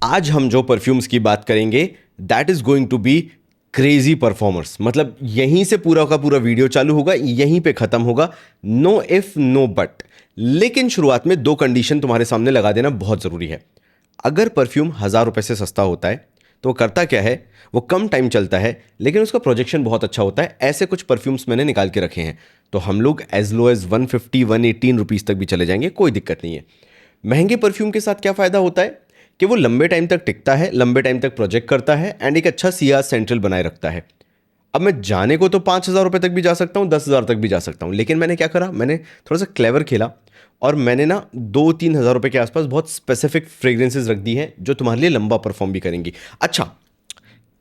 आज हम जो परफ्यूम्स की बात करेंगे that is going to be crazy performers. मतलब यहीं से पूरा का पूरा वीडियो चालू होगा, यहीं पे खत्म होगा, नो इफ नो बट। लेकिन शुरुआत में दो कंडीशन तुम्हारे सामने लगा देना बहुत जरूरी है। अगर परफ्यूम 1,000 रुपए से सस्ता होता है तो वो करता क्या है, वो कम टाइम चलता है लेकिन उसका प्रोजेक्शन बहुत अच्छा होता है। ऐसे कुछ परफ्यूम्स मैंने निकाल के रखे हैं, तो हम लोग एज लो एज 150 118 रुपीज़ तक भी चले जाएंगे, कोई दिक्कत नहीं है। महंगे परफ्यूम के साथ क्या फ़ायदा होता है कि वो लंबे टाइम तक टिकता है, लंबे टाइम तक प्रोजेक्ट करता है एंड एक अच्छा सीआर सेंट्रल बनाए रखता है। अब मैं जाने को तो 5,000 रुपये तक भी जा सकता हूँ, 10,000 तक भी जा सकता हूँ, लेकिन मैंने क्या करा, मैंने थोड़ा सा क्लेवर खेला और मैंने ना 2-3 हज़ार रुपये के आसपास बहुत स्पेसिफिक फ्रेग्रेंसेज रख दी हैं जो तुम्हारे लिए लंबा परफॉर्म भी करेंगी। अच्छा,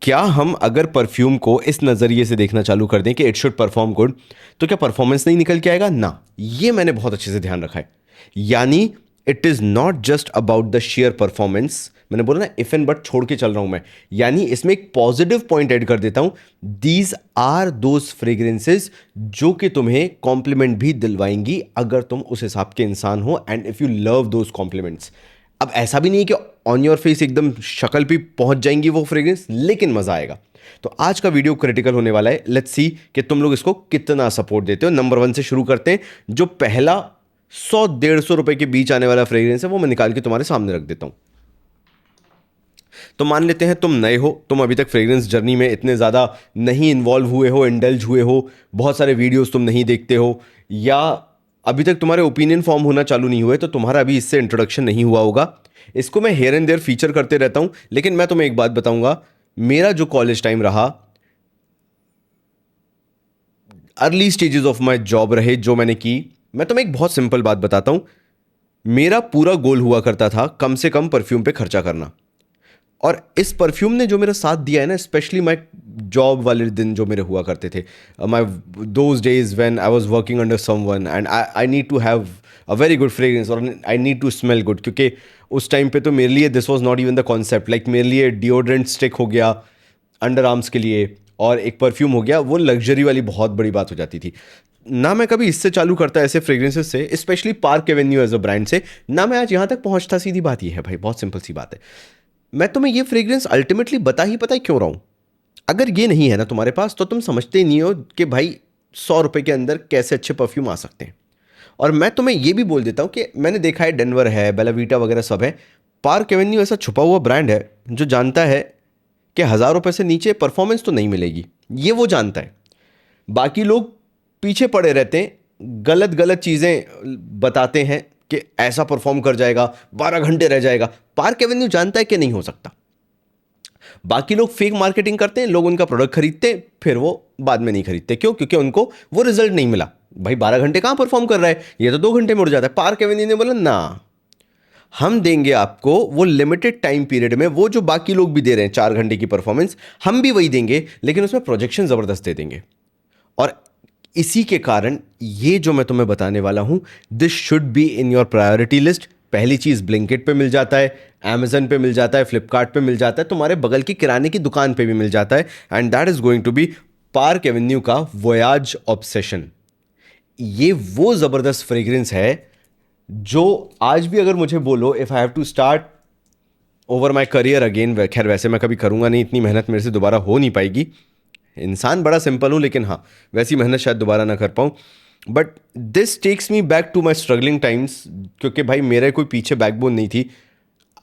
क्या हम अगर परफ्यूम को इस नज़रिए से देखना चालू कर दें कि इट शुड परफॉर्म गुड, तो क्या परफॉर्मेंस नहीं निकल के आएगा ना? ये मैंने बहुत अच्छे से ध्यान रखा है। यानी it is not just about the share performance. मैंने बोला ना इफ एंड बट छोड़ के चल रहा हूं मैं, यानी इसमें एक पॉजिटिव पॉइंट ऐड कर देता हूं। दीज आर दोज फ्रेग्रेंसेज जो कि तुम्हें कॉम्प्लीमेंट भी दिलवाएंगी अगर तुम उस हिसाब के इंसान हो and if you love those compliments. अब ऐसा भी नहीं है कि ऑन योर फेस एकदम शक्ल पे पहुंच जाएंगी वो फ्रेग्रेंस, लेकिन मजा आएगा। तो आज का वीडियो क्रिटिकल होने वाला है। लेट्स सी कि तुम लोग इसको कितना सपोर्ट देते हो। नंबर 1 से शुरू करते हैं। जो पहला 100-150 रुपए के बीच आने वाला फ्रेग्रेंस है वो मैं निकाल के तुम्हारे सामने रख देता हूं। तो मान लेते हैं तुम नए हो, तुम अभी तक फ्रेग्रेंस जर्नी में इतने ज़्यादा नहीं इन्वॉल्व हुए हो, इंडल्ज हुए हो, बहुत सारे वीडियोस तुम नहीं देखते हो, या अभी तक तुम्हारे ओपिनियन फॉर्म होना चालू नहीं हुए, तो तुम्हारा अभी इससे इंट्रोडक्शन नहीं हुआ होगा। इसको मैं हेयर एंड देयर फीचर करते रहता हूं, लेकिन मैं तुम्हें एक बात बताऊंगा। मेरा जो कॉलेज टाइम रहा, early stages of my job रहे जो मैंने की, मैं तुम्हें एक बहुत सिंपल बात बताता हूं। मेरा पूरा गोल हुआ करता था कम से कम परफ्यूम पे खर्चा करना। और इस परफ्यूम ने जो मेरा साथ दिया है ना, स्पेशली माई जॉब वाले दिन जो मेरे हुआ करते थे, my those days when I was working under someone and I need to have a very good fragrance और I need to smell good, क्योंकि उस टाइम पे तो मेरे लिए this was not even the concept. Like मेरे लिए deodorant stick हो गया अंडर आर्म्स के लिए और एक परफ्यूम हो गया, वो लग्जरी वाली बहुत बड़ी बात हो जाती थी। ना मैं कभी इससे चालू करता ऐसे फ्रेग्रेंसेस से, specially Park Avenue as a brand से, ना मैं आज यहाँ तक पहुँचता। सीधी बात ये है भाई, बहुत सिंपल सी बात है। मैं तुम्हें ये फ्रेग्रेंस अल्टीमेटली बता ही पता है क्यों रहा हूं। अगर ये नहीं है ना तुम्हारे पास, तो तुम समझते ही नहीं हो कि भाई 100 रुपए के अंदर कैसे अच्छे परफ्यूम आ सकते हैं। और मैं तुम्हें ये भी बोल देता हूं कि मैंने देखा है, डेनवर है, बेलावीटा वगैरह सब है, पार्क एवेन्यू ऐसा छुपा हुआ ब्रांड है जो जानता है कि 1,000 रुपए से नीचे परफॉर्मेंस तो नहीं मिलेगी। ये वो जानता है। बाकी लोग पीछे पड़े रहते हैं, गलत गलत चीज़ें बताते हैं कि ऐसा परफॉर्म कर जाएगा, 12 घंटे रह जाएगा। पार्क एवेन्यू जानता है कि नहीं हो सकता। बाकी लोग फेक मार्केटिंग करते हैं, लोग उनका प्रोडक्ट खरीदते हैं, फिर वो बाद में नहीं खरीदते। क्यों? क्योंकि उनको वो रिजल्ट नहीं मिला। भाई 12 घंटे कहां परफॉर्म कर रहा है, ये तो 2 घंटे में उड़ जाता है। पार्क एवेन्यू ने बोला ना, हम देंगे आपको वो लिमिटेड टाइम पीरियड में, वो जो बाकी लोग भी दे रहे हैं 4 घंटे की परफॉर्मेंस, हम भी वही देंगे, लेकिन उसमें प्रोजेक्शन जबरदस्त दे देंगे। और इसी के कारण ये जो मैं तुम्हें बताने वाला हूं, this should be in your priority list. पहली चीज ब्लिंकिट पे मिल जाता है, अमेजन पे मिल जाता है, फ्लिपकार्ट पे मिल जाता है, तुम्हारे बगल की किराने की दुकान पे भी मिल जाता है। And that is going to be Park Avenue का वोयाज ऑब्सेशन। ये वो जबरदस्त फ्रेग्रेंस है जो आज भी अगर मुझे बोलो if I have to start over my career again, खैर वैसे मैं कभी करूंगा नहीं, इतनी मेहनत मेरे से दोबारा हो नहीं पाएगी। इंसान बड़ा सिंपल हूँ, लेकिन हाँ, वैसी मेहनत शायद दोबारा ना कर पाऊँ। But this takes me back to my struggling times, क्योंकि भाई मेरे कोई पीछे बैकबोन नहीं थी।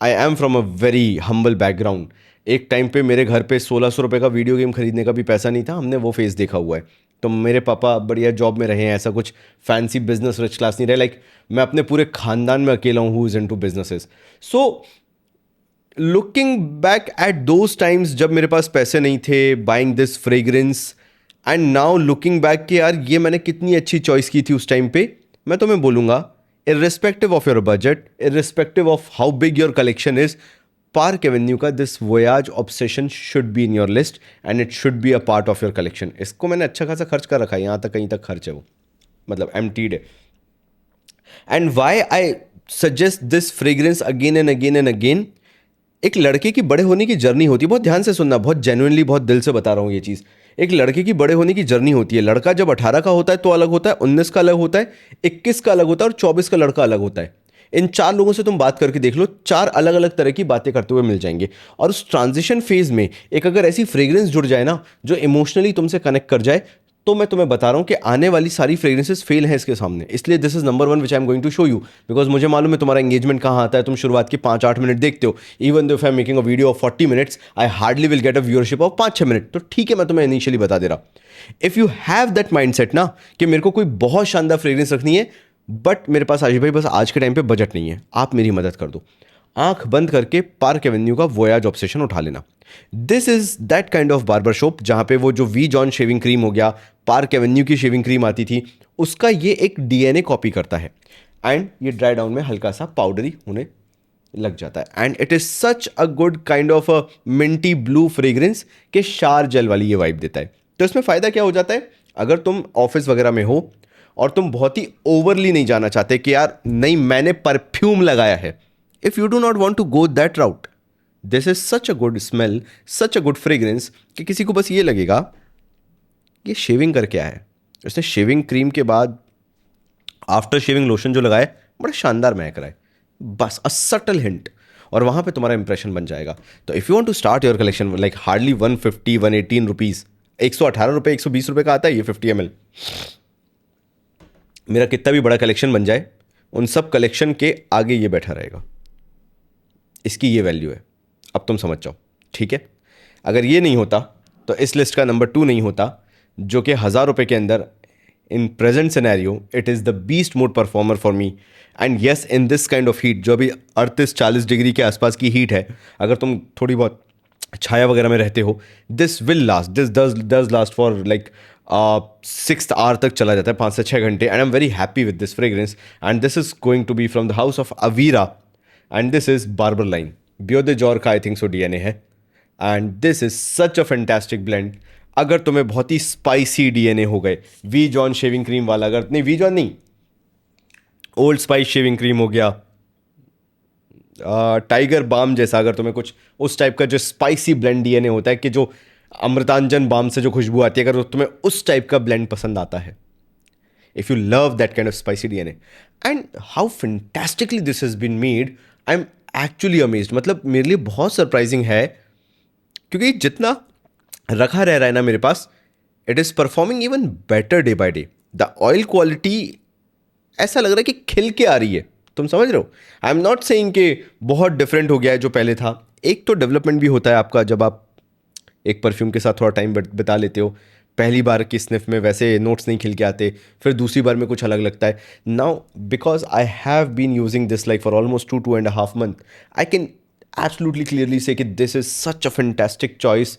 I am from a very humble background. एक टाइम पे मेरे घर पे 1,600 रुपये का वीडियो गेम खरीदने का भी पैसा नहीं था, हमने वो फेस देखा हुआ है। तो मेरे पापा बढ़िया जॉब में रहे हैं, ऐसा कुछ फैंसी बिजनेस रिच क्लास नहीं रहे। लाइक मैं अपने पूरे खानदान में अकेला हूँ who is into businesses. So looking back at those times जब मेरे पास पैसे नहीं थे, buying this fragrance, and now looking back कि यार ये मैंने कितनी अच्छी चॉइस की थी उस टाइम पे, मैं तुम्हें बोलूँगा irrespective of your budget, irrespective of how big your collection is, Park Avenue का this voyage obsession should be in your list and it should be a part of your collection. इसको मैंने अच्छा खासा खर्च कर रखा है, यहाँ तक कहीं तक खर्च है वो, मतलब एम्प्टीड है। And why I suggest this fragrance again and again and again, एक लड़के की बड़े होने की जर्नी होती है। बहुत ध्यान से सुनना, बहुत जेन्युइनली, बहुत दिल से बता रहा हूँ ये चीज़। एक लड़के की बड़े होने की जर्नी होती है। लड़का जब 18 का होता है तो अलग होता है, 19 का अलग होता है, 21 का अलग होता है और 24 का लड़का अलग होता है। इन 4 लोगों से तुम बात करके देख लो, 4 अलग अलग तरह की बातें करते हुए मिल जाएंगे। और उस ट्रांजिशन फेज में एक अगर ऐसी फ्रेग्रेंस जुड़ जाए ना जो इमोशनली तुमसे कनेक्ट कर जाए, तो मैं तुम्हें बता रहा हूं कि आने वाली सारी फ्रेग्रेंसेस फेल हैं इसके सामने। इसलिए this is number 1 which I am going to show you, because मुझे मालूम है तुम्हारा एंगेजमेंट कहाँ आता है। तुम शुरुआत के 5-8 मिनट देखते हो। Even though if I am making a video of 40 minutes, I hardly will get a viewership of 5-6 minute. तो ठीक है, मैं तुम्हें इनिशियली बता दे रहा। If you have that mind set ना कि मेरे को कोई बहुत शानदार फ्रेग्रेंस रखनी है, बट मेरे पास आशीष भाई बस आज के टाइम पे बजट नहीं है, आप मेरी मदद कर दो, आंख बंद करके पार्क एवेन्यू का वोयाज ऑब्सेशन उठा लेना। This is that kind of barber shop जहां पे वो जो वी जॉन शेविंग क्रीम हो गया, पार्क एवेन्यू की शेविंग क्रीम आती थी, उसका ये एक डीएनए कॉपी करता है। एंड ये ड्राई डाउन में हल्का सा पाउडरी होने लग जाता है। And it is such a good kind of a Minty blue fragrance के शार जेल वाली ये वाइब देता है। तो इसमें फ़ायदा क्या हो जाता है, अगर तुम ऑफिस वगैरह में हो और तुम बहुत ही ओवरली नहीं जाना चाहते कि यार नहीं मैंने परफ्यूम लगाया है, if you do not want to go that route, this is such a good smell, such a good fragrance कि किसी को बस ये लगेगा ये शेविंग करके आया है, उसने शेविंग क्रीम के बाद आफ्टर शेविंग लोशन जो लगाया है बड़ा शानदार महक रहा है, बस अ सटल हिंट, और वहाँ पे तुम्हारा इंप्रेशन बन जाएगा। तो if you want to start your collection like hardly 150-118 rupees, 118 रुपये 120 रुपये का आता है ये 50 ml, मेरा कितना भी बड़ा कलेक्शन बन जाए उन सब कलेक्शन के आगे ये बैठा रहेगा, इसकी ये वैल्यू है। अब तुम समझ जाओ, ठीक है। अगर ये नहीं होता तो इस लिस्ट का नंबर 2 नहीं होता, जो कि 1000 रुपये के अंदर in present scenario it is the beast mode performer for me. And yes, in this kind of heat, जो अभी 38-40 डिग्री के आसपास की हीट है, अगर तुम थोड़ी बहुत छाया वगैरह में रहते हो, this will last, this does last for like 6th hour तक चला जाता है, 5 से 6 घंटे। And I am very happy with this fragrance. And this is going to be from the house of Avira, and this is barber line बियोदे जॉर का I think so DNA है। And this is such a fantastic blend. अगर तुम्हें बहुत ही spicy DNA हो गए, we John shaving cream वाला, अगर नहीं वी जॉन नहीं, ओल्ड स्पाइस शेविंग क्रीम हो गया, टाइगर बाम जैसा, अगर तुम्हें कुछ उस टाइप का जो स्पाइसी ब्लेंड डीएनए होता है कि जो अमृतांजन बाम से जो खुशबू आती है, अगर तुम्हें उस टाइप का ब्लेंड पसंद आता है, if you love that kind of spicy DNA and how fantastically this has been made, I am actually amazed. मतलब मेरे लिए बहुत सरप्राइजिंग है, क्योंकि जितना रखा रह रहा है ना मेरे पास, it is performing even better day by day. The oil quality ऐसा लग रहा है कि खिल के आ रही है, तुम समझ रहे हो। आई एम नॉट सेइंग कि बहुत डिफरेंट हो गया है जो पहले था। एक तो डेवलपमेंट भी होता है आपका, जब आप एक परफ्यूम के साथ थोड़ा टाइम बिता लेते हो। पहली बार की स्निफ में वैसे नोट्स नहीं खिल के आते, फिर दूसरी बार में कुछ अलग लगता है। Now because I have been using this like for almost 2.5 month, I can absolutely clearly say कि this is such a fantastic choice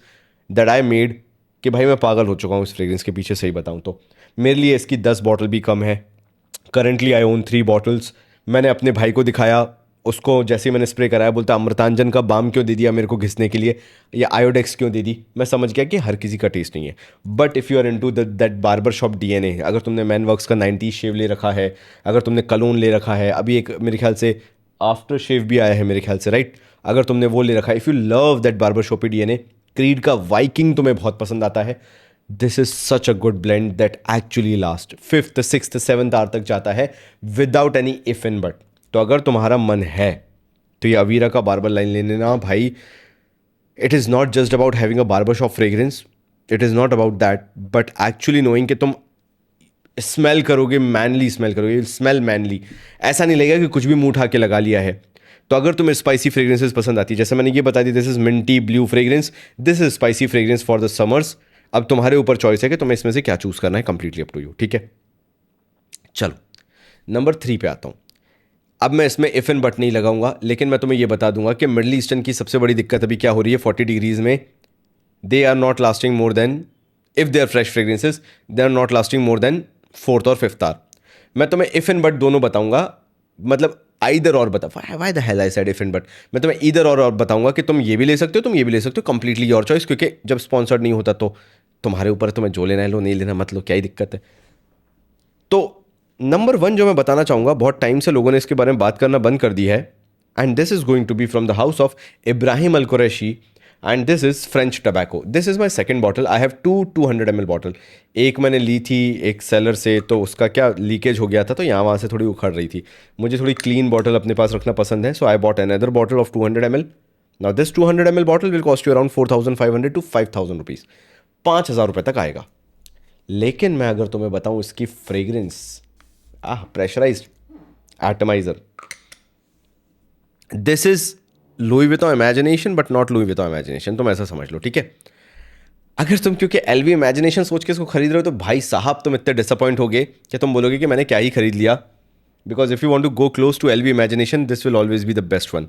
that I made, कि भाई मैं पागल हो चुका हूँ इस फ्रेग्रेंस के पीछे। सही बताऊँ तो मेरे लिए इसकी 10 बॉटल भी कम है। Currently I own 3 bottles. मैंने अपने भाई को दिखाया, उसको जैसे ही मैंने स्प्रे कराया बोलता अमृतांजन का बाम क्यों दे दिया मेरे को घिसने के लिए, या आयोडेक्स क्यों दे दी। मैं समझ गया कि हर किसी का टेस्ट नहीं है। But if you are into that barber shop DNA, अगर तुमने मैन वर्क्स का 90 शेव ले रखा है, अगर तुमने कलोन ले रखा है, अभी एक मेरे ख्याल से आफ्टर शेव भी आया है मेरे ख्याल से, राइट, अगर तुमने वो ले रखा है, if you love that barber shoppy DNA, Creed का वाइकिंग तुम्हें बहुत पसंद आता है, this is such a good blend that actually last 5th 6th 7th hour तक जाता है without any if and but. तो अगर तुम्हारा मन है तो ये अवीरा का बार्बर लाइन ले लेना भाई। It is not just about having a barber shop fragrance, it is not about that, but actually knowing कि तुम स्मेल करोगे, मैनली स्मेल करोगे, स्मेल मैनली, ऐसा नहीं लगेगा कि कुछ भी मुंह उठा के लगा लिया है। तो अगर तुम्हें स्पाइसी फ्रेग्रेंसेस पसंद आती है, जैसे मैंने ये बता दी, this is minty blue fragrance, this is spicy fragrance for the summers. अब तुम्हारे ऊपर चॉइस है कि तुम्हें इसमें से क्या चूज करना है, कंप्लीटली अप टू यू, ठीक है। चलो नंबर 3 पे आता हूँ। अब मैं इसमें इफ एंड बट नहीं लगाऊंगा, लेकिन मैं तुम्हें ये बता दूंगा कि मिडल ईस्टर्न की सबसे बड़ी दिक्कत अभी क्या हो रही है 40 डिग्रीज में, they are not lasting more than, if they are fresh fragrances, they are not lasting more than 4th और 5th आवर। मैं तुम्हें इफ एंड बट दोनों बताऊंगा, मतलब आइदर और बता, why the hell I said if and but. मैं तुम्हें इधर और बताऊंगा कि तुम ये भी ले सकते हो, तुम ये भी ले सकते हो, कंप्लीटली योर चॉइस, क्योंकि जब स्पॉन्सर्ड नहीं होता तो तुम्हारे ऊपर, तुम्हें जो लेना है लो, नहीं लेना मत लो, क्या ही दिक्कत है। तो नंबर 1 जो मैं बताना चाहूँगा, बहुत टाइम से लोगों ने इसके बारे में बात करना बंद कर दी है, and this is going to be from the house of Ibrahim Al Qurashi, and this is French tobacco. This is my second bottle. I have 200 ml bottle. एक मैंने ली थी एक सेलर से, तो उसका क्या लीकेज हो गया था, तो यहाँ वहाँ से थोड़ी उखड़ रही थी. मुझे थोड़ी क्लीन बॉटल अपने पास रखना पसंद है, so I bought another bottle of 200 ml. Now this 200 ml bottle will cost you around 4,500 to 5,000 rupees. 5,000 रुपये तक आएगा. लेकिन मैं अगर तुम्हें बताऊँ इसकी fragrance, pressurised atomiser, this is Louis Vuitton imagination but not Louis Vuitton imagination. तुम ऐसा समझ लो, ठीक है. अगर तुम क्योंकि एलवी इमेजिनेशन सोच के इसको खरीद रहे हो, तो भाई साहब तुम इतने डिसअपॉइंट होगे कि तुम बोलोगे कि मैंने क्या ही खरीद लिया. Because if you want to go close to LV imagination, this will always be the best one,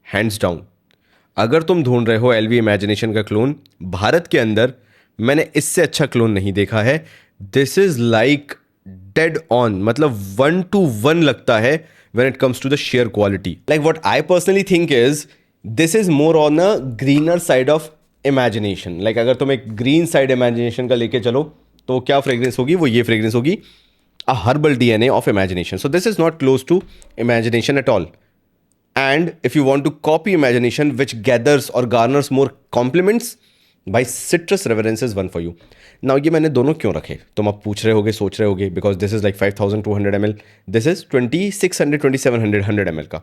hands down. अगर तुम ढूंढ रहे हो एलवी इमेजिनेशन का क्लोन, भारत के अंदर मैंने इससे अच्छा क्लोन नहीं देखा है. This is like dead on, मतलब 1 to 1 लगता है when it comes to the sheer quality. Like what I personally think is, this is more on a greener side of imagination. Like अगर तुम एक green side imagination का लेके चलो, तो क्या फ्रेग्रेंस होगी, वो ये फ्रेग्रेंस होगी, a herbal DNA of imagination. So this is not close to imagination at all. And if you want to copy imagination which gathers or garners more compliments, भाई citrus reverence is one for you. Now ये मैंने दोनों क्यों रखे, तुम अब पूछ रहे होगे, सोच रहे होगे, because this is like 5,200 ml, this is 2,600 2,700 100 ml का.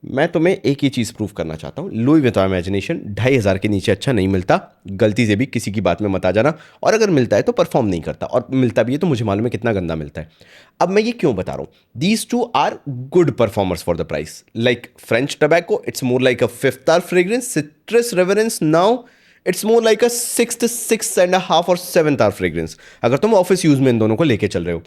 मैं तुम्हें एक ही चीज़ प्रूव करना चाहता हूँ, लुई विटॉन इमेजिनेशन 2,500 के नीचे अच्छा नहीं मिलता. गलती से भी किसी की बात में मत आ जाना. और अगर मिलता है तो परफॉर्म नहीं करता, और मिलता भी है तो मुझे मालूम है कितना गंदा मिलता है. अब मैं ये क्यों बता रहा हूँ, these two are good performers for the price. Like French tobacco, it's more like a 5th star fragrance. Citrus reverence now it's more like a 6.5 और 7th स्टार फ्रेग्रेंस, अगर तुम ऑफिस यूज में इन दोनों को लेके चल रहे हो.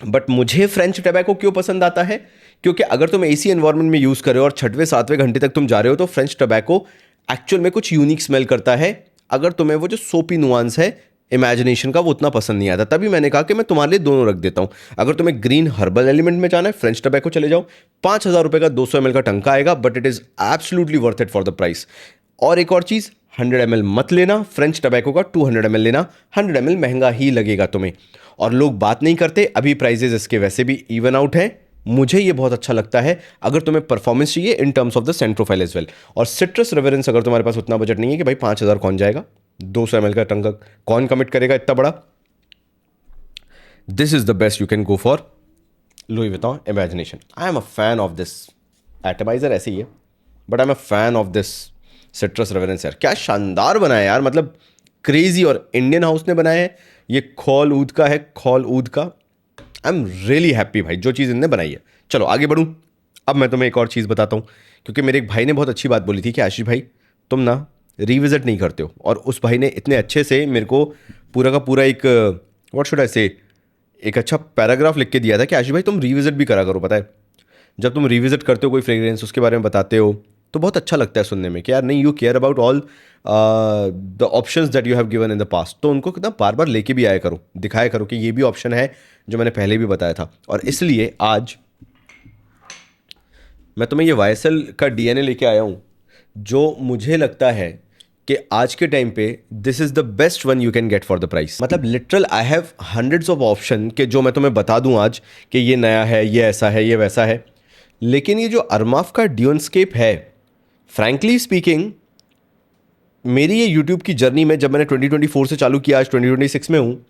बट मुझे फ्रेंच टबैको क्यों पसंद आता है, क्योंकि अगर तुम एसी एनवायरनमेंट में यूज कर रहे हो और 6वें 7वें घंटे तक तुम जा रहे हो, तो फ्रेंच टबैको एक्चुअल में कुछ यूनिक स्मेल करता है. अगर तुम्हें वो जो सोपी नुआंस है इमेजिनेशन का वो उतना पसंद नहीं आता, तभी मैंने कहा कि मैं तुम्हारे लिए दोनों रख देता हूं. अगर तुम्हें ग्रीन हर्बल एलिमेंट में जाना है, फ्रेंच टबैको चले जाओ. 5,000 रुपये का 200 ml का टंका आएगा, but it is absolutely worth it for the price. और एक और चीज़, 100 ml मत लेना, फ्रेंच टबैको का 200 ml लेना. 100 ml महंगा ही लगेगा तुम्हें. और लोग बात नहीं करते, अभी प्राइजेस इसके वैसे भी इवन आउट हैं. मुझे ये बहुत अच्छा लगता है अगर तुम्हें परफॉर्मेंस चाहिए in terms of the scent profile as well. और सिट्रस रेवरेंस, अगर तुम्हारे पास उतना बजट नहीं है कि भाई 5,000 कौन जाएगा, 200 ml का टंका कौन कमिट करेगा इतना बड़ा, this is the best you can go for Louis Vuitton imagination. I am a fan of this atomiser, ऐसे ही है, but I am a fan of this citrus reverence. यार क्या शानदार बनाया यार, मतलब क्रेजी. और इंडियन हाउस ने बनाया है, ये खौल ऊद का है, खौल ऊद का. आई एम रियली हैप्पी भाई जो चीज़ इनने बनाई है. चलो आगे बढ़ूँ. अब मैं तुम्हें एक और चीज़ बताता हूँ, क्योंकि मेरे एक भाई ने बहुत अच्छी बात बोली थी कि आशीष भाई तुम ना रिविजिट नहीं करते हो. और उस भाई ने इतने अच्छे से मेरे को पूरा का पूरा एक व्हाट शुड आई से एक अच्छा पैराग्राफ लिख के दिया था कि आशीष भाई तुम रिविजिट भी करा करो. पता है, जब तुम रिविजिट करते हो कोई फ्रेग्रेंस, उसके बारे में बताते हो, तो बहुत अच्छा लगता है सुनने में कि यार नहीं, you care about all the options that you have given in the past. तो उनको कितना बार बार लेके भी आया करो, दिखाया करो कि ये भी ऑप्शन है जो मैंने पहले भी बताया था. और इसलिए आज मैं तुम्हें ये YSL का DNA लेके आया हूँ, जो मुझे लगता है कि आज के टाइम पे this is the best one you can get for the price. मतलब literal I have hundreds of option के जो मैं तुम्हें बता दूँ आज कि ये नया है, ये ऐसा है, ये वैसा है. लेकिन ये जो अरमाफ का ड्यूनस्केप है, फ्रैंकली स्पीकिंग, मेरी ये यूट्यूब की जर्नी में जब मैंने 2024 से चालू किया, आज 2026 में हूँ,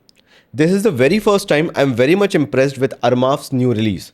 this is the very first time I am very much impressed with Armaf's new release.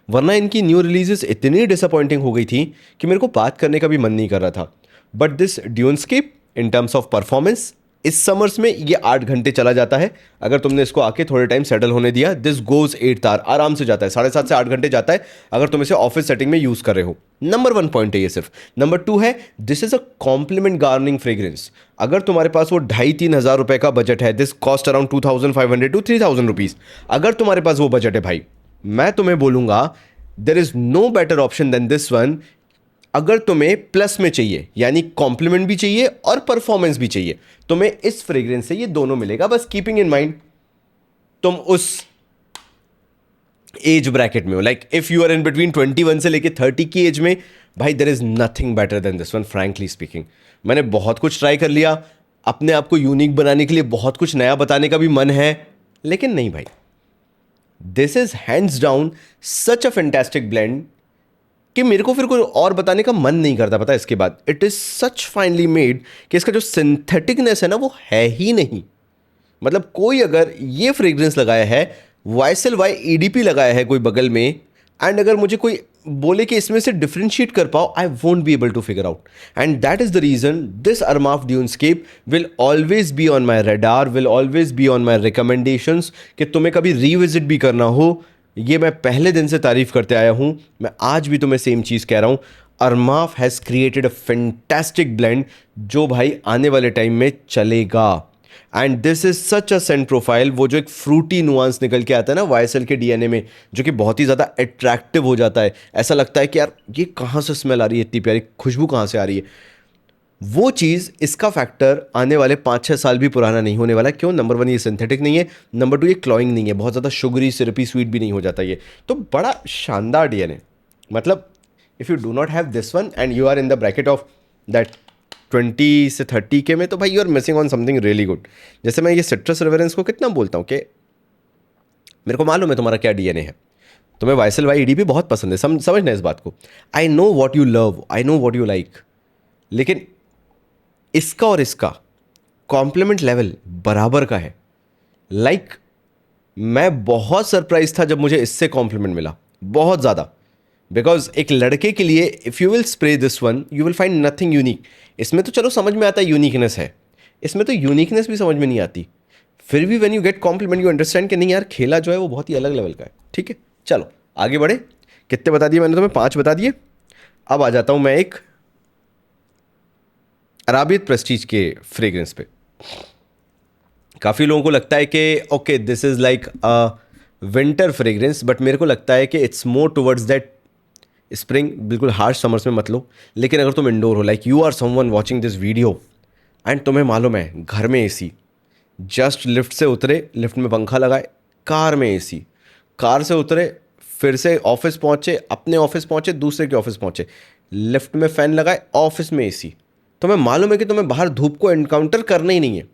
वरना इनकी न्यू रिलीजेस इतनी डिसअपॉइंटिंग हो गई थी कि मेरे को बात करने का भी मन नहीं कर रहा था. But this Dunescape in terms of performance, इस समर्स में ये 8 घंटे चला जाता है. अगर तुमने इसको आके थोड़े टाइम सेटल होने दिया, दिस गोज 8 तार आराम से जाता है, 7.5 से 8 घंटे जाता है अगर तुम इसे ऑफिस सेटिंग में यूज कर रहे हो. नंबर 1 पॉइंट है ये सिर्फ. नंबर 2 है, this is a compliment garnering fragrance. अगर तुम्हारे पास वो 2,500-3 हज़ार रुपए का बजट है, this cost around 2,500 to 3,000 rupees. अगर तुम्हारे पास वो बजट है भाई, मैं तुम्हें बोलूंगा there is no better option than this one. अगर तुम्हें प्लस में चाहिए, यानी कॉम्प्लीमेंट भी चाहिए और परफॉर्मेंस भी चाहिए, तुम्हें इस फ्रेग्रेंस से ये दोनों मिलेगा. बस कीपिंग इन माइंड तुम उस एज ब्रैकेट में हो, like if you are in between 21 से लेके 30 की एज में, भाई there is nothing better than this one, frankly speaking. मैंने बहुत कुछ ट्राई कर लिया, अपने आप को यूनिक बनाने के लिए बहुत कुछ नया बताने का भी मन है, लेकिन नहीं भाई, this is hands down such a fantastic blend कि मेरे को फिर कोई और बताने का मन नहीं करता। पता है इसके बाद it is such finally made कि इसका जो सिंथेटिकनेस है ना वो है ही नहीं। मतलब कोई अगर ये फ्रेग्रेंस लगाया है, YSL EDP लगाया है कोई बगल में, एंड अगर मुझे कोई बोले कि इसमें से डिफ्रेंशिएट कर पाओ, I won't be able to figure out. And that is the reason this Armaf Dunescape will always be on my radar, will always be on my recommendations, कि तुम्हें कभी रीविजिट भी करना हो। ये मैं पहले दिन से तारीफ करते आया हूँ, मैं आज भी तुम्हें सेम चीज़ कह रहा हूँ। अरमाफ has created a fantastic blend जो भाई आने वाले टाइम में चलेगा। And this is such a saint profile, वो जो एक फ्रूटी नुआंस निकल के आता है ना YSL के DNA में, जो कि बहुत ही ज़्यादा अट्रैक्टिव हो जाता है। ऐसा लगता है कि यार ये कहाँ से स्मेल आ रही है, इतनी प्यारी खुशबू कहाँ से आ रही है। वो चीज़, इसका फैक्टर आने वाले 5-6 साल भी पुराना नहीं होने वाला। क्यों? नंबर 1 ये सिंथेटिक नहीं है, नंबर 2 ये क्लॉइंग नहीं है, बहुत ज़्यादा शुगरी सिरपी स्वीट भी नहीं हो जाता ये। तो बड़ा शानदार DNA। मतलब if you do not have this one and you are in the bracket of that 20 से 30 के में, तो भाई you are missing on something really good. जैसे मैं ये सिट्रस रेवरेंस को कितना बोलता हूँ कि मेरे को मालूम है तुम्हारा क्या DNA है, तुम्हें YSL EDP बहुत पसंद है, समझना इस बात को। आई know what you love, I know what you like, लेकिन इसका और इसका कॉम्प्लीमेंट लेवल बराबर का है। लाइक मैं बहुत सरप्राइज था जब मुझे इससे कॉम्प्लीमेंट मिला, बहुत ज़्यादा। बिकॉज एक लड़के के लिए if you will spray this one you will find nothing unique. इसमें तो चलो समझ में आता है यूनिकनेस है, इसमें तो यूनिकनेस भी समझ में नहीं आती। फिर भी when you get compliment you understand कि नहीं यार, खेला जो है वो बहुत ही अलग लेवल का है। ठीक है, चलो आगे बढ़े। कितने बता दिए मैंने तुम्हें? 5 बता दिए। अब आ जाता हूं मैं एक अराबियत प्रेस्टीज के फ्रेग्रेंस पे। काफ़ी लोगों को लगता है कि okay this is like a winter fragrance, but मेरे को लगता है कि it's more towards that spring. बिल्कुल हार्श समर्स में मत लो, लेकिन अगर तुम इंडोर हो, like you are someone watching this video and तुम्हें मालूम है घर में AC, जस्ट लिफ्ट से उतरे, लिफ्ट में पंखा लगाए, कार में AC, कार से उतरे, फिर से ऑफिस पहुंचे, अपने ऑफिस पहुंचे, दूसरे के ऑफिस पहुंचे, लिफ्ट में फ़ैन लगाए, ऑफिस में AC, तुम्हें मालूम है कि तुम्हें बाहर धूप को एनकाउंटर करना ही नहीं है,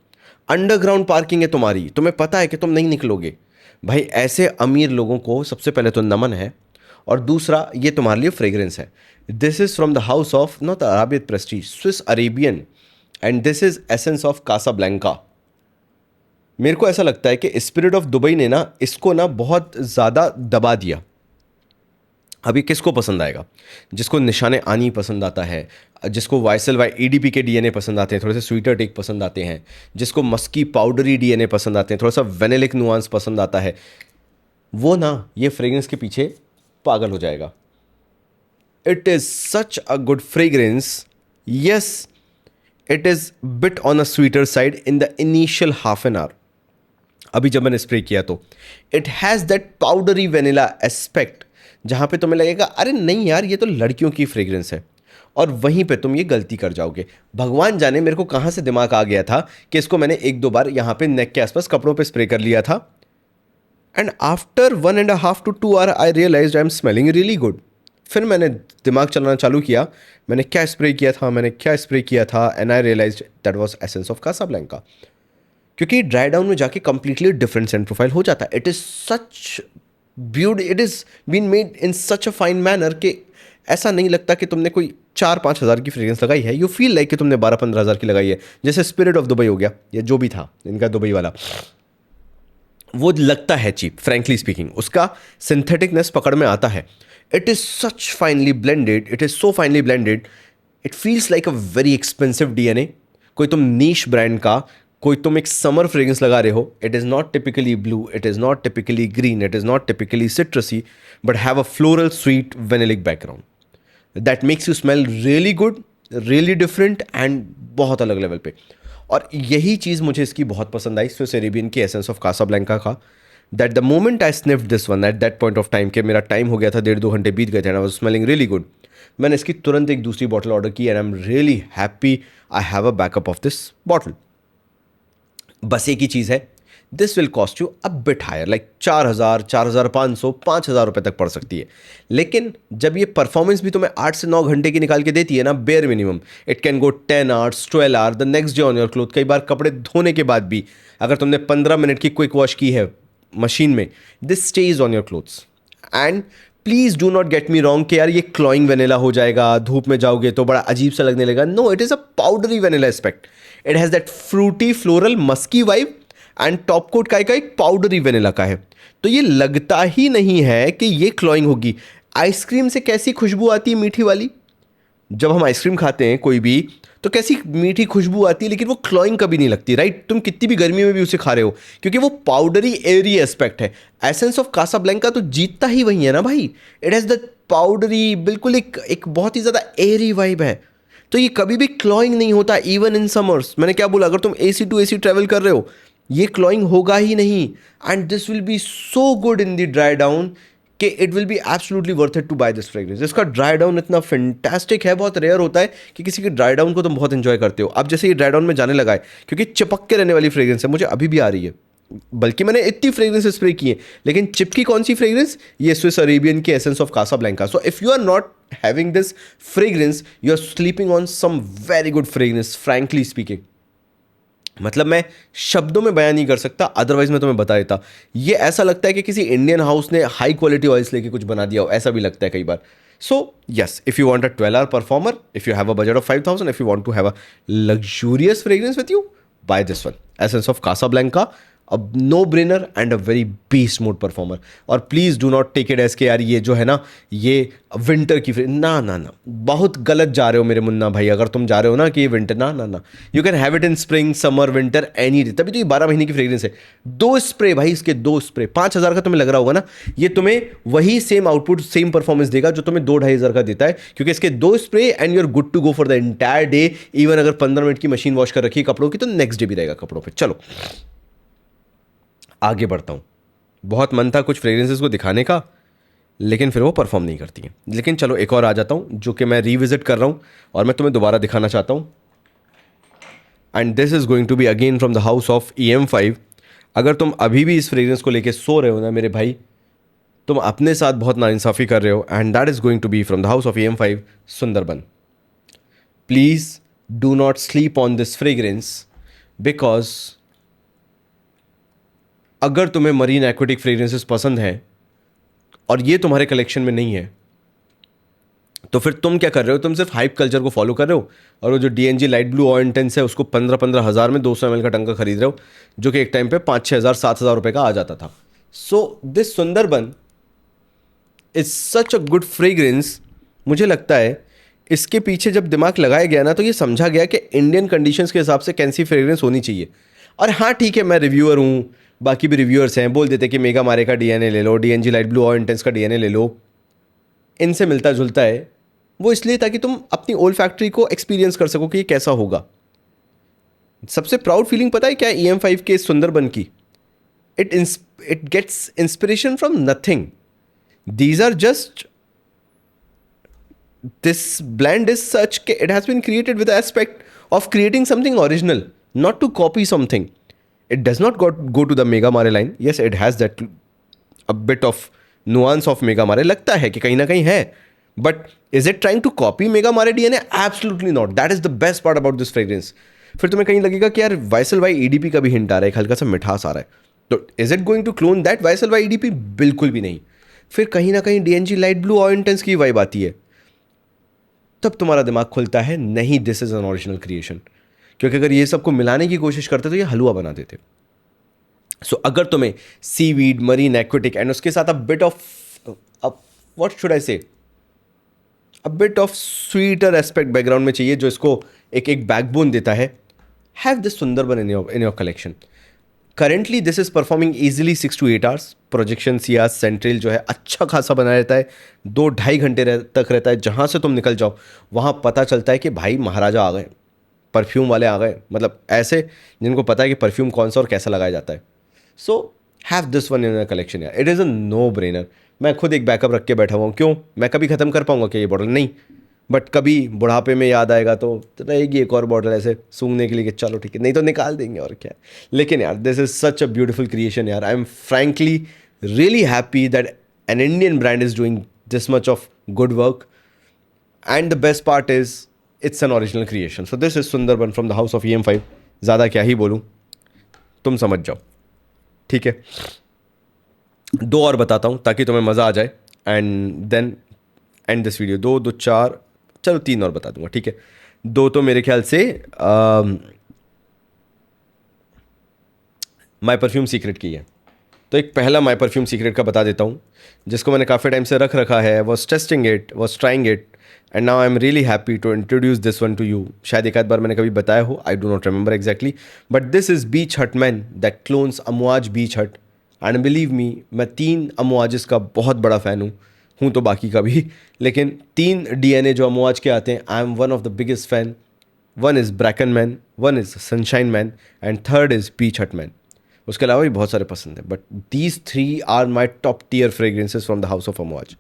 अंडरग्राउंड पार्किंग है तुम्हारी, तुम्हें पता है कि तुम नहीं निकलोगे। भाई ऐसे अमीर लोगों को सबसे पहले तो नमन है, और दूसरा ये तुम्हारे लिए फ्रेग्रेंस है। This is from the house of not Arabiyat Prestige, Swiss Arabian, and this is Essence of Casablanca. मेरे को ऐसा लगता है कि स्पिरिट ऑफ दुबई ने ना इसको ना बहुत ज़्यादा दबा दिया। अभी किसको पसंद आएगा? जिसको निशाने आनी पसंद आता है, जिसको YSL EDP के DNA पसंद आते हैं, थोड़े से स्वीटर टेक पसंद आते हैं, जिसको मस्की पाउडरी DNA पसंद आते हैं, थोड़ा सा वेनेलिक नुआंस पसंद आता है, वो ना ये फ्रेग्रेंस के पीछे पागल हो जाएगा। It is such a good fragrance. Yes, it is bit on a sweeter side in the initial half an hour. अभी जब मैंने स्प्रे किया तो it has that powdery vanilla aspect, जहाँ पे तुम्हें लगेगा अरे नहीं यार ये तो लड़कियों की फ्रेग्रेंस है, और वहीं पे तुम ये गलती कर जाओगे। भगवान जाने मेरे को कहाँ से दिमाग आ गया था कि इसको मैंने 1-2 बार यहाँ पे नेक के आसपास कपड़ों पे स्प्रे कर लिया था, and after 1.5 to 2 hour I realise I am smelling really good. फिर मैंने दिमाग चलाना चालू किया, मैंने क्या स्प्रे किया था, मैंने क्या स्प्रे किया था, and I realise that was Essence of Casablanca. क्योंकि ड्राई डाउन में जाके कंप्लीटली डिफरेंट सेंट प्रोफाइल हो जाता है। It is such beauty, it is been made in such a fine manner कि ऐसा नहीं लगता कि तुमने कोई 4-5 हज़ार की फ्रेग्रेंस लगाई है। यू फील लाइक कि तुमने 12-15 हज़ार की लगाई है। जैसे स्पिरिट ऑफ दुबई हो गया, या जो भी था इनका दुबई वाला, वो लगता है चीप, फ्रैंकली स्पीकिंग। उसका सिंथेटिकनेस पकड़ में आता है। It is such finally blended, it is so finely blended, it feels like a very expensive DNA। कोई तुम नीश ब्रांड का, कोई तुम एक समर फ्रेग्रेंस लगा रहे हो, it is not typically blue, it is not typically green, it is not typically citrusy, but have a floral sweet vanillic background that makes you smell really good, really different, and बहुत अलग level पे। और यही चीज़ मुझे इसकी बहुत पसंद आई, स्विस अरेबियन की एसेंस ऑफ कासाब्लैंका का। That the moment I sniffed this one at that point of time, के मेरा टाइम हो गया था, 1.5-2 घंटे बीत गए थे, and I was smelling really good. मैंने इसकी तुरंत एक दूसरी बॉटल ऑर्डर की, and I am really happy I have a backup of this bottle. बस एक ही चीज़ है, this will cost you a bit higher, like 4,000, 4,500, 5,000 रुपये तक पड़ सकती है। लेकिन जब ये परफॉर्मेंस भी तुम्हें 8 से 9 घंटे की निकाल के देती है ना, bare minimum, it can go 10 hours, 12 hour, the next day on your cloth. कई बार कपड़े धोने के बाद भी अगर तुमने 15 मिनट की क्विक वॉश की है मशीन में, this stage on your clothes. And please do not get me wrong कि यार ये क्लॉइंग वेनिला हो जाएगा, धूप में जाओगे तो बड़ा अजीब सा लगने लगेगा. No, it is a powdery vanilla aspect. It has that fruity floral musky vibe and top coat का एक पाउडरी वेनिला का है. तो ये लगता ही नहीं है कि ये क्लॉइंग होगी. आइसक्रीम से कैसी खुशबू आती है मीठी वाली, जब हम आइसक्रीम खाते हैं कोई भी, तो कैसी मीठी खुशबू आती है, लेकिन वो क्लॉइंग कभी नहीं लगती, राइट? तुम कितनी भी गर्मी में भी उसे खा रहे हो, क्योंकि वो पाउडरी एरी एस्पेक्ट है. एसेंस ऑफ कासाब्लैंका तो जीतता ही वही है ना भाई. इट हैज़ द पाउडरी, बिल्कुल एक बहुत ही ज़्यादा एरी वाइब है. तो ये कभी भी क्लॉइंग नहीं होता, इवन इन समर्स. मैंने क्या बोला, अगर तुम AC टू AC ट्रेवल कर रहे हो, ये क्लॉइंग होगा ही नहीं. And this will be so good in the dry down कि it will be absolutely worth it to buy this fragrance. इसका ड्राई डाउन इतना फैंटास्टिक है, बहुत रेयर होता है कि किसी के ड्राई डाउन को तुम बहुत एंजॉय करते हो. अब जैसे ये ड्राई डाउन में जाने लगा है, क्योंकि चिपक के रहने वाली फ्रेग्रेंस है, मुझे अभी भी आ रही है, बल्कि मैंने इतनी फ्रेग्रेंस स्प्रे की है, लेकिन चिपकी कौन सी फ्रेग्रेंस, ये स्विस अरेबियन की Essence of Casablanca. So if you are not having this fragrance, you are sleeping on some very good fragrance, frankly speaking. मतलब मैं शब्दों में बयान नहीं कर सकता, अदरवाइज मैं तुम्हें बता देता. ये ऐसा लगता है कि किसी इंडियन हाउस ने हाई क्वालिटी ऑयल्स लेके कुछ बना दिया हो, ऐसा भी लगता है कई बार. So yes, if you want a 12-hour performer, if you have a budget of 5,000, if you want to have a luxurious fragrance with you, buy this one, Essence of Casablanca. A no brainer and a very beast mode performer. और please do not take it as के यार ये जो है ना, ये winter की ना ना ना, बहुत गलत जा रहे हो मेरे मुन्ना भाई. अगर तुम जा रहे हो ना कि ये विंटर, ना ना ना, you can have it in spring, summer, winter, any day. तभी तो ये 12 महीने की फ्रेग्रेंस है. 2 स्प्रे भाई, इसके 2 स्प्रे 5,000 का तुम्हें लग रहा होगा ना, ये तुम्हें वही सेम आउटपुट, सेम परफॉर्मेंस देगा जो तुम्हें 2-2,500 का देता है, क्योंकि इसके 2 spray and you are good to go for the entire day. Even अगर 15 मिनट की मशीन वॉश कर रखी है कपड़ों की, तो नेक्स्ट डे भी रहेगा कपड़ों पर. चलो आगे बढ़ता हूँ. बहुत मन था कुछ फ्रेग्रेंसेस को दिखाने का, लेकिन फिर वो परफॉर्म नहीं करती हैं. लेकिन चलो एक और आ जाता हूँ जो कि मैं रीविजिट कर रहा हूँ और मैं तुम्हें दोबारा दिखाना चाहता हूँ. And this is going to be again from the house of EM5. अगर तुम अभी भी इस फ्रेग्रेंस को लेके सो रहे हो ना मेरे भाई, तुम अपने साथ बहुत नाइंसाफ़ी कर रहे हो. And that is going to be from the house of EM5, Sundarban. Please do not sleep on this fragrance, because अगर तुम्हें मरीन एक्वेटिक फ्रेग्रेंसेस पसंद हैं और ये तुम्हारे कलेक्शन में नहीं है, तो फिर तुम क्या कर रहे हो? तुम सिर्फ हाइप कल्चर को फॉलो कर रहे हो और वो जो DNG लाइट ब्लू ऑ इंटेंस है उसको 15-15 हज़ार में 200 ml का टंका खरीद रहे हो, जो कि एक टाइम पे 5-6 हज़ार 7 हज़ार रुपये का आ जाता था. So this Sundarban is such a good fragrance. मुझे लगता है इसके पीछे जब दिमाग लगाया गया ना, तो ये समझा गया कि इंडियन कंडीशंस के हिसाब से कैसी फ्रेग्रेंस होनी चाहिए. और हाँ ठीक है, मैं रिव्यूअर हूँ, बाकी भी रिव्यूअर्स हैं, बोल देते कि मेगा मारे का DNA ले लो, DNG लाइट ब्लू ऑ इंटेंस का DNA ले लो, इनसे मिलता जुलता है. वो इसलिए ताकि तुम अपनी ओल्ड फैक्ट्री को एक्सपीरियंस कर सको कि ये कैसा होगा. सबसे प्राउड फीलिंग पता है क्या है EM5 के सुंदरबन की? It gets inspiration from nothing. These are just, this blend is such that it has been created with the aspect of creating something original, not to copy something. It does not go to the Mega Mare line. Yes, it has that a bit of nuance of Mega Mare. लगता है कि कहीं ना कहीं है, but is it trying to copy Mega Mare DNA? Absolutely not. That is the best part about this fragrance. फिर तुम्हें कहीं लगेगा कि यार YSL EDP का भी हिंट आ रहा है, एक हल्का सा मिठास आ रहा है, तो is it going to clone that YSL EDP? बिल्कुल भी नहीं. फिर कहीं ना कहीं DNG लाइट ब्लू ऑ इंटेंस की वाइब आती है, तब तुम्हारा दिमाग खुलता है, नहीं this is an original creation. क्योंकि अगर ये सबको मिलाने की कोशिश करते तो ये हलवा बना देते. सो अगर तुम्हें सीवीड, मरीन एक्वेटिक एंड उसके साथ a bit of, what should I say, a bit of sweeter aspect background में चाहिए जो इसको एक बैकबोन देता है, have this Sundarban in your collection. Currently this is performing easily 6 to 8 hours. Projection सियाज सेंट्रल जो है अच्छा खासा बना रहता है, 2-2.5 घंटे तक रहता है. जहाँ से तुम निकल जाओ वहाँ पता चलता है कि भाई महाराजा आ गए, परफ्यूम वाले आ गए, मतलब ऐसे जिनको पता है कि परफ्यूम कौन सा और कैसा लगाया जाता है. So have this one in collection यार, it is a no brainer. मैं खुद एक बैकअप रख के बैठा हुआ हूँ. क्यों? मैं कभी ख़त्म कर पाऊंगा क्या ये बॉटल? नहीं, बट कभी बुढ़ापे में याद आएगा तो रहेगी एक और बॉटल ऐसे सूंघने के लिए कि चलो ठीक है, नहीं तो निकाल देंगे और क्या. लेकिन यार this is such a beautiful creation यार. I am frankly really happy that an Indian brand is doing this much of good work. And the best part is it's an original creation. So this is Sundarban from the house of EM5. ज़्यादा क्या ही बोलूँ, तुम समझ जाओ. ठीक है, 2 और बताता हूँ ताकि तुम्हें मज़ा आ जाए. And then and this video. दो दो चार, चलो तीन और बता दूंगा, ठीक है। दो तो मेरे ख्याल से माई परफ्यूम सीक्रेट की है। तो एक पहला माई परफ्यूम सीक्रेट का बता देता हूँ, जिसको मैंने काफ़ी टाइम से रख रखा है, was testing it, was trying it, and now I am really happy to introduce this one to you. शायद एक आध बार मैंने कभी बताया हो, I do not remember exactly, but this is Beach Hut Man that clones Amouage Beach Hut. And believe me, मैं 3 अमवाजेस का बहुत बड़ा फ़ैन हूँ तो बाकी का भी, लेकिन 3 डीएनए जो अमवाज के आते हैं, I am one of the biggest fan. One is Bracken Man, one is Sunshine Man, and third is Beach Hut Man. उसके अलावा भी बहुत सारे पसंद है, but these 3 are my top tier fragrances from the house of Amouage.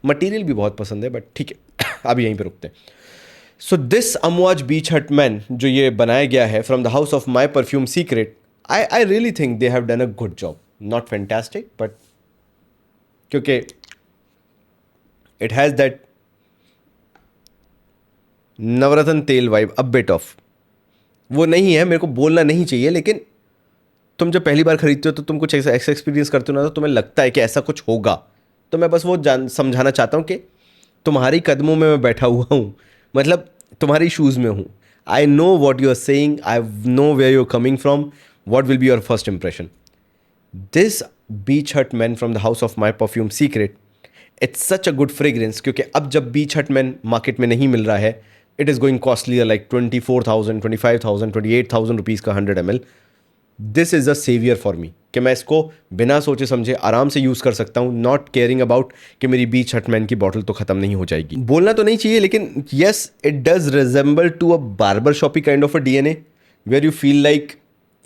Material भी बहुत पसंद है, बट ठीक है अब यहीं पे रुकते हैं। So this अमवाज Beach Hut man जो ये बनाया गया है from the house of my perfume secret, I really think they have done a good job. Not fantastic, but क्योंकि इट हैज़ दैट नवरत्न तेल वाइब, अ बिट ऑफ। वो नहीं है, मेरे को बोलना नहीं चाहिए, लेकिन तुम जब पहली बार खरीदते हो तो तुम कुछ ऐसा एक्सपीरियंस करते हो ना, तो तुम्हें लगता है कि ऐसा कुछ होगा। तो मैं बस वो समझाना चाहता हूँ कि तुम्हारी कदमों में मैं बैठा हुआ हूँ, मतलब तुम्हारी शूज़ में हूँ। I know what you are saying, I know where you are coming from, what will be your first impression. This Beach Hut Man from the house of my perfume Secret, it's such a good fragrance, क्योंकि अब जब बीच Hut main market में नहीं मिल रहा है, it is going costly like 24,000, 25,000, 28,000 rupees का 100 ml। This is a saviour for me, कि मैं इसको बिना सोचे समझे आराम से यूज़ कर सकता हूँ, नॉट केयरिंग अबाउट कि मेरी बीच हटमैन की बॉटल तो ख़त्म नहीं हो जाएगी। बोलना तो नहीं चाहिए, लेकिन yes, it does resemble to a barber shoppy kind of a DNA, where you feel like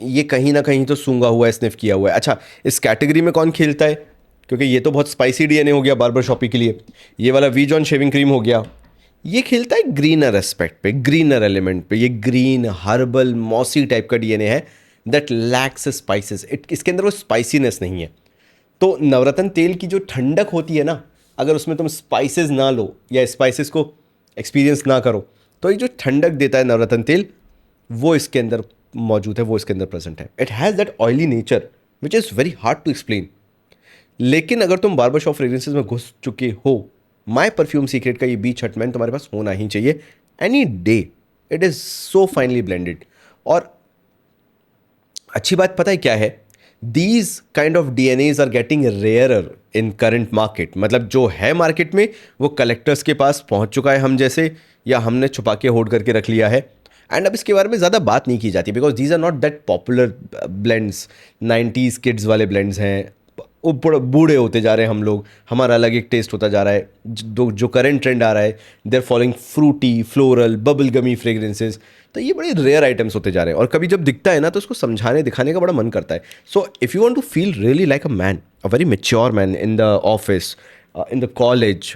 ये कहीं ना कहीं तो सूंघा हुआ है, स्निफ किया हुआ है। अच्छा, इस कैटेगरी में कौन खेलता है, क्योंकि ये तो बहुत स्पाइसी डीएनए हो गया बार्बर शॉपी के लिए। ये वाला वी जॉन शेविंग क्रीम हो गया, ये खेलता है ग्रीनर एस्पेक्ट पे, ग्रीनर एलिमेंट पे। ये ग्रीन हर्बल मॉसी टाइप का डीएनए है दैट लैक्स स्पाइसेस। इसके अंदर वो स्पाइसीनेस नहीं है। तो नवरत्न तेल की जो ठंडक होती है ना, अगर उसमें तुम स्पाइसेस ना लो या स्पाइसेस को एक्सपीरियंस ना करो, तो ये जो ठंडक देता है नवरत्न तेल, वो इसके अंदर मौजूद है, वो इसके अंदर प्रेजेंट है। It has that oily nature which is very hard to explain. लेकिन अगर तुम बार्बर शॉप फ्रेग्रेंसेज में घुस चुके हो, माई परफ्यूम सीक्रेट का ये बीच हटमैन तुम्हारे पास होना ही चाहिए any day. It is so finely blended. और अच्छी बात पता है क्या है, these kind of DNAs are getting rarer in current market. मतलब जो है मार्केट में वो कलेक्टर्स के पास पहुंच चुका है, हम जैसे, या हमने छुपा के होल्ड करके रख लिया है। एंड अब इसके बारे में ज़्यादा बात नहीं की जाती, because these are not that popular blends. 90s kids वाले ब्लेंड्स हैं, ऊपर बूढ़े होते जा रहे हैं हम लोग, हमारा अलग एक टेस्ट होता जा रहा है। जो करंट ट्रेंड आ रहा है, they are following fruity, floral, bubble gummy fragrances. तो ये बड़े रेयर आइटम्स होते जा रहे हैं, और कभी जब दिखता है ना तो उसको समझाने दिखाने का बड़ा मन करता है। So if you want to feel really like a man, a very mature man in the office, in the college,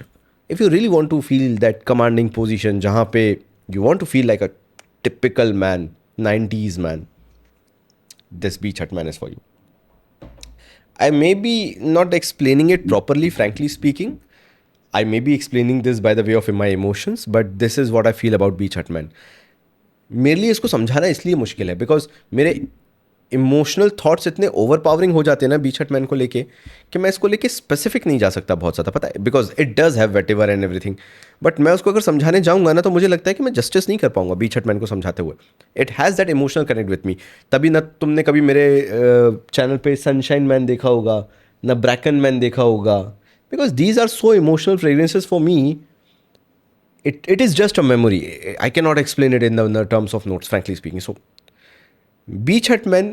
if you really want to feel that commanding position जहाँ पे you want to feel like a typical man, 90s man, this Beach Hut Man is for you. I may be not explaining it properly, frankly speaking. I may be explaining this by the way of my emotions, but this is what I feel about Beach Hut Man. मेरे लिए इसको समझाना इसलिए मुश्किल है because मेरे emotional thoughts इतने over powering हो जाते हैं ना बीच हट मैन को लेके, कि मैं इसको लेके स्पेसिफिक नहीं जा सकता बहुत ज़्यादा, पता है, because it does have whatever and everything. But मैं उसको अगर समझाने जाऊंगा ना, तो मुझे लगता है कि मैं जस्टिस नहीं कर पाऊंगा बीच हट मैन को समझाते हुए। It has that emotional connect with me. तभी ना तुमने कभी मेरे चैनल पे सनशाइन मैन देखा होगा, ना ब्रैकन मैन देखा होगा, because these are so emotional fragrances for me. It is just a memory. I cannot explain it in the terms of notes, frankly speaking. So beach Hut man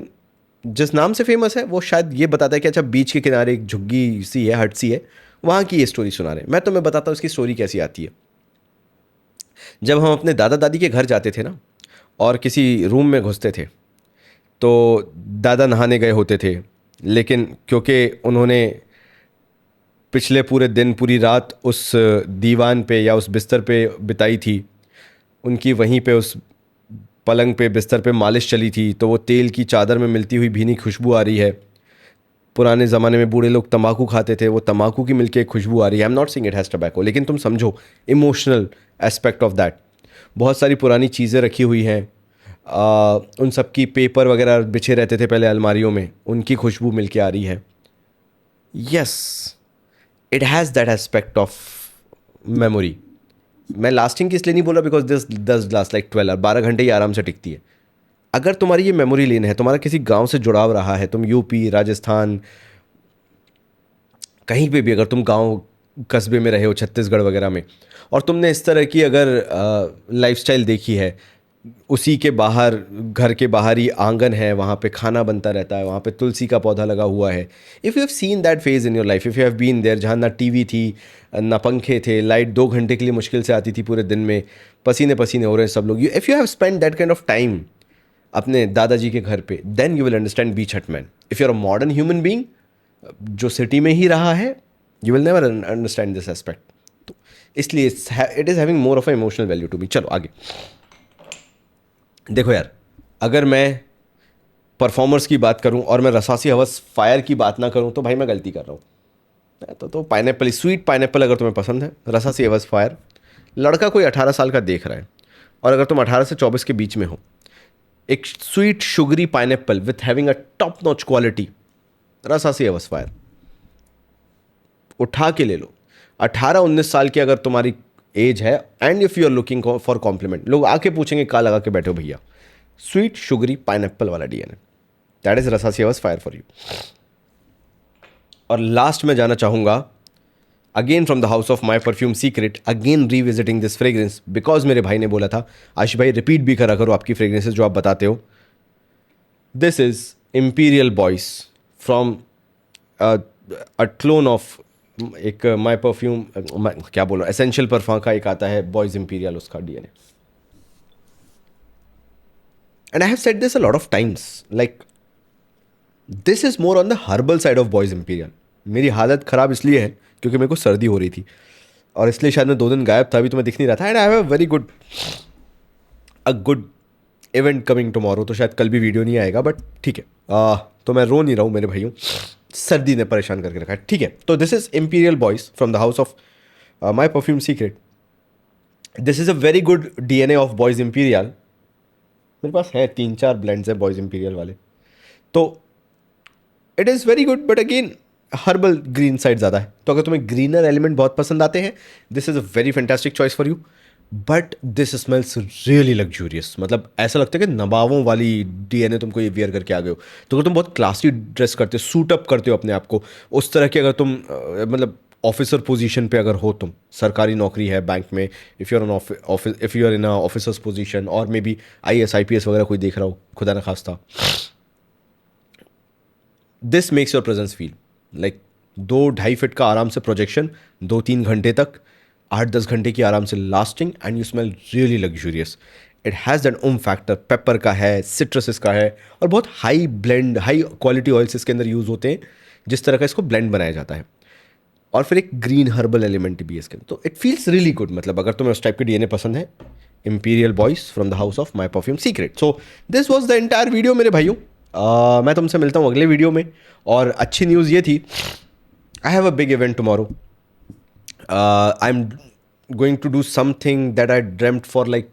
जिस नाम से famous है, वो शायद ये बताता है कि अच्छा बीच के किनारे एक झुग्गी सी है, हट सी है, वहाँ की ये स्टोरी सुना रहे हैं। मैं तुम्हें बताता हूँ इसकी स्टोरी कैसी आती है। जब हम अपने दादा दादी के घर जाते थे ना, और किसी रूम में घुसते थे, तो दादा नहाने गए होते थे, लेकिन क्योंकि उन्होंने पिछले पूरे दिन पूरी रात उस दीवान पे या उस बिस्तर पे बिताई थी, उनकी वहीं पे उस पलंग पे बिस्तर पे मालिश चली थी, तो वो तेल की चादर में मिलती हुई भीनी खुशबू आ रही है। पुराने ज़माने में बूढ़े लोग तंबाकू खाते थे, वो तंबाकू की मिलके एक खुशबू आ रही है। I am not saying it has tobacco, लेकिन तुम समझो इमोशनल एस्पेक्ट ऑफ दैट। बहुत सारी पुरानी चीज़ें रखी हुई हैं, उन सब की पेपर वगैरह बिछे रहते थे पहले अलमारियों में, उनकी खुशबू मिलके आ रही है। Yes, it has that aspect of memory. मैं लास्टिंग की इसलिए नहीं बोला because this does last like 12 और 12 घंटे ही आराम से टिकती है. अगर तुम्हारी ये मेमोरी लेन है, तुम्हारा किसी गांव से जुड़ाव रहा है, तुम यूपी, राजस्थान, कहीं पे भी अगर तुम गांव कस्बे में रहे हो, छत्तीसगढ़ वगैरह में, और तुमने इस तरह की अगर लाइफस्टाइल देखी है, उसी के बाहर, घर के बाहर ही आंगन है, वहाँ पे खाना बनता रहता है, वहाँ पे तुलसी का पौधा लगा हुआ है. If you have seen that phase in your life, if you have been there, जहाँ ना टीवी थी, ना पंखे थे, लाइट 2 घंटे के लिए मुश्किल से आती थी पूरे दिन में, पसीने पसीने हो रहे हैं सब लोग. If you have spend that kind of time अपने दादाजी के घर पे, then you will understand Beach Hut Man. If you are a modern human being जो सिटी में ही रहा है, you will never understand this aspect. तो इसलिए it is having more of a emotional value to me. चलो आगे देखो यार, अगर मैं परफॉर्मर्स की बात करूं और मैं रसासी हवस फायर की बात ना करूं तो भाई मैं गलती कर रहा हूं. तो पाइनएप्पल, स्वीट पाइनएप्पल अगर तुम्हें पसंद है, रसासी हवस फायर. लड़का कोई 18 साल का देख रहा है और अगर तुम 18 से 24 के बीच में हो, एक sweet sugary pineapple with having a top notch quality, Rasasi Hawas Fire उठा के ले लो. 18-19 साल की अगर तुम्हारी एज है and if you are looking for compliment, लोग आके पूछेंगे कहाँ लगा के बैठे हो भैया, स्वीट शुगरी पाइनएप्पल वाला DNA, that is Rasasi Hawas Fire for you. और लास्ट में जाना चाहूँगा, again from the house of my perfume secret, again revisiting this fragrance because मेरे भाई ने बोला था आशिष भाई रिपीट भी करा करो आपकी फ्रेग्रेंसेज जो आप बताते हो. This is Imperial Boys from a clone of एक माई परफ्यूम, क्या बोल रहा हूँ, एसेंशियल परफ्यूम का एक आता है बॉयज इंपीरियल, उसका DNA. And I have said this a lot of times, like this is more on the herbal side of boys imperial. मेरी हालत ख़राब इसलिए है क्योंकि मेरे को सर्दी हो रही थी और इसलिए शायद मैं 2 दिन गायब था, अभी तो मैं दिख नहीं रहा था. And I have a good event coming tomorrow, तो शायद कल भी वीडियो नहीं आएगा, बट ठीक है. तो मैं रो नहीं रहा हूँ मेरे भाइयों, सर्दी ने परेशान करके रखा है, ठीक है. तो this is imperial boys from the house of my perfume secret. This is a very good DNA of boys imperial. मेरे पास है 3-4 ब्लेंड्स है बॉयज इंपीरियल वाले, तो it is very good, but again herbal green side ज़्यादा है. तो अगर तुम्हें ग्रीनर एलिमेंट बहुत पसंद आते हैं, this is a very fantastic choice for you. But this smells really luxurious, मतलब ऐसा लगता है कि नवाबों वाली डीएनए तुमको ये वियर करके आ गए हो. तो अगर तुम बहुत क्लासी ड्रेस करते हो, सूट अप करते हो अपने आप को, उस तरह की अगर तुम मतलब ऑफिसर पोजीशन पे अगर हो, तुम सरकारी नौकरी है बैंक में, if you are office, if you are in officers position, और मे बी IAS IPS वगैरह कोई देख रहा हो, खुदा न खास्ता, this makes your presence feel like 2-2.5 feet का आराम से प्रोजेक्शन, 2-3 घंटे तक, 8-10 घंटे की आराम से lasting, and you smell really luxurious. It has that factor, paper का है, सिट्रसिस का है, और बहुत high blend, high quality oils इसके अंदर यूज़ होते हैं, जिस तरह का इसको ब्लेंड बनाया जाता है. और फिर एक ग्रीन हर्बल एलिमेंट भी है इसके अंदर, तो इट फील्स रियली गुड. मतलब अगर तुम्हें उस टाइप के डीएनए पसंद है, Imperial Boys from the house of my perfume secret. So this was the entire video मेरे भाइयों. मैं तुमसे मिलता हूँ अगले वीडियो में. और अच्छी न्यूज़ ये थी, I have a big event tomorrow. I am going to do something that I dreamed for like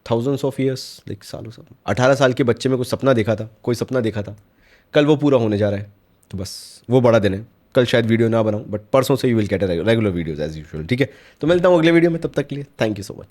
thousands of years, like सालों साल. 18 साल के बच्चे में कुछ सपना देखा था, कोई सपना देखा था, कल वो पूरा होने जा रहा है. तो बस वो बड़ा दिन है. कल शायद वीडियो ना बनाऊं, बट परसों से you will get a regular videos as usual, ठीक है. तो मिलता हूँ अगले वीडियो में, तब तक के लिए थैंक यू सो मच.